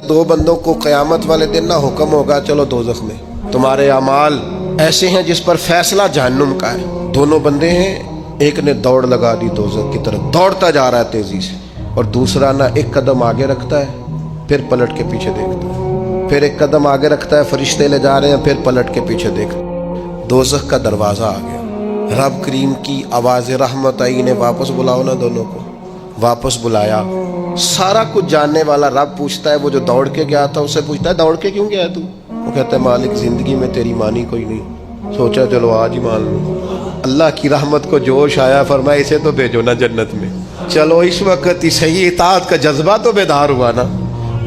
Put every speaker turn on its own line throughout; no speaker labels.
दो बंदों को क़यामत वाले दिन ना हुक्म होगा चलो दोज़ख में, तुम्हारे अमाल ऐसे हैं जिस पर फैसला जहन्नुम का है। दोनों बंदे हैं, एक ने दौड़ लगा दी दोज़ख की तरफ, दौड़ता जा रहा है तेजी से, और दूसरा ना एक कदम आगे रखता है फिर पलट के पीछे देखता है, फिर एक कदम आगे रखता है, फरिश्ते ले जा रहे हैं, फिर पलट के पीछे देखता है। दोज़ख का दरवाज़ा आ गया, रब करीम की आवाज़ रहमत आई, इन्हें वापस बुलाओ ना। दोनों को वापस बुलाया। सारा कुछ जानने वाला रब पूछता है, वो जो दौड़ के गया था उससे पूछता है दौड़ के क्यों गया तू? वो कहता है मालिक जिंदगी में तेरी मानी कोई नहीं, सोचा चलो आज ही मान लूँ। अल्लाह की रहमत को जोश आया, फरमाया इसे तो भेजो ना जन्नत में। चलो इस वक्त इस सही इताअत का जज्बा तो बेदार हुआ ना।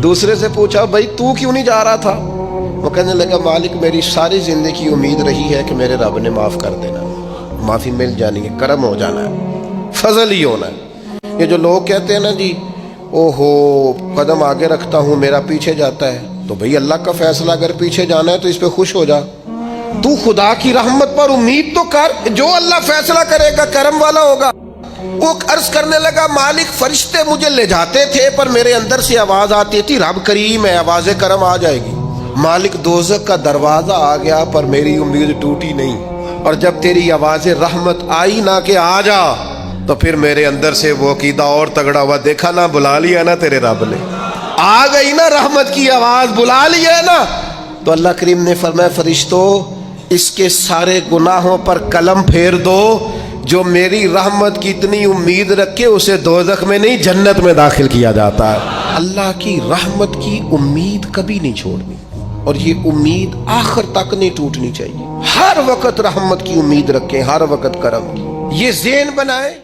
दूसरे से पूछा भाई तू क्यों नहीं जा रहा था? वो कहने लगा मालिक मेरी सारी जिंदगी की उम्मीद रही है कि मेरे रब ने माफ़ कर देना, माफ़ी मिल जानी है, करम हो जाना है, फजल ही होना है। ये जो लोग कहते हैं ना जी ओहो कदम आगे रखता हूँ मेरा पीछे जाता है, तो भाई अल्लाह का फैसला अगर पीछे जाना है तो इस पे खुश हो जा। तू खुदा की रहमत पर उम्मीद तो कर, जो अल्लाह फैसला करेगा करम वाला होगा। वो अर्ज करने लगा मालिक फरिश्ते मुझे ले जाते थे पर मेरे अंदर से आवाज आती थी रब करीम है, आवाज़ करम आ जाएगी। मालिक दोज़ख का दरवाज़ा आ गया पर मेरी उम्मीद टूटी नहीं, और जब तेरी आवाज़ रहमत आई ना कि आ जा, तो फिर मेरे अंदर से वो अकीदा और तगड़ा हुआ। देखा ना, बुला लिया ना तेरे रब ने, आ गई ना रहमत की आवाज़, बुला लिया ना। तो अल्लाह करीम ने फरमाया फरिश्तों इसके सारे गुनाहों पर कलम फेर दो, जो मेरी रहमत की इतनी उम्मीद रखे उसे दोज़ख में नहीं जन्नत में दाखिल किया जाता है। अल्लाह की रहमत की उम्मीद कभी नहीं छोड़नी, और ये उम्मीद आखिर तक नहीं टूटनी चाहिए। हर वक्त रहमत की उम्मीद रखें, हर वक्त करम की, ये ज़हन बनाए।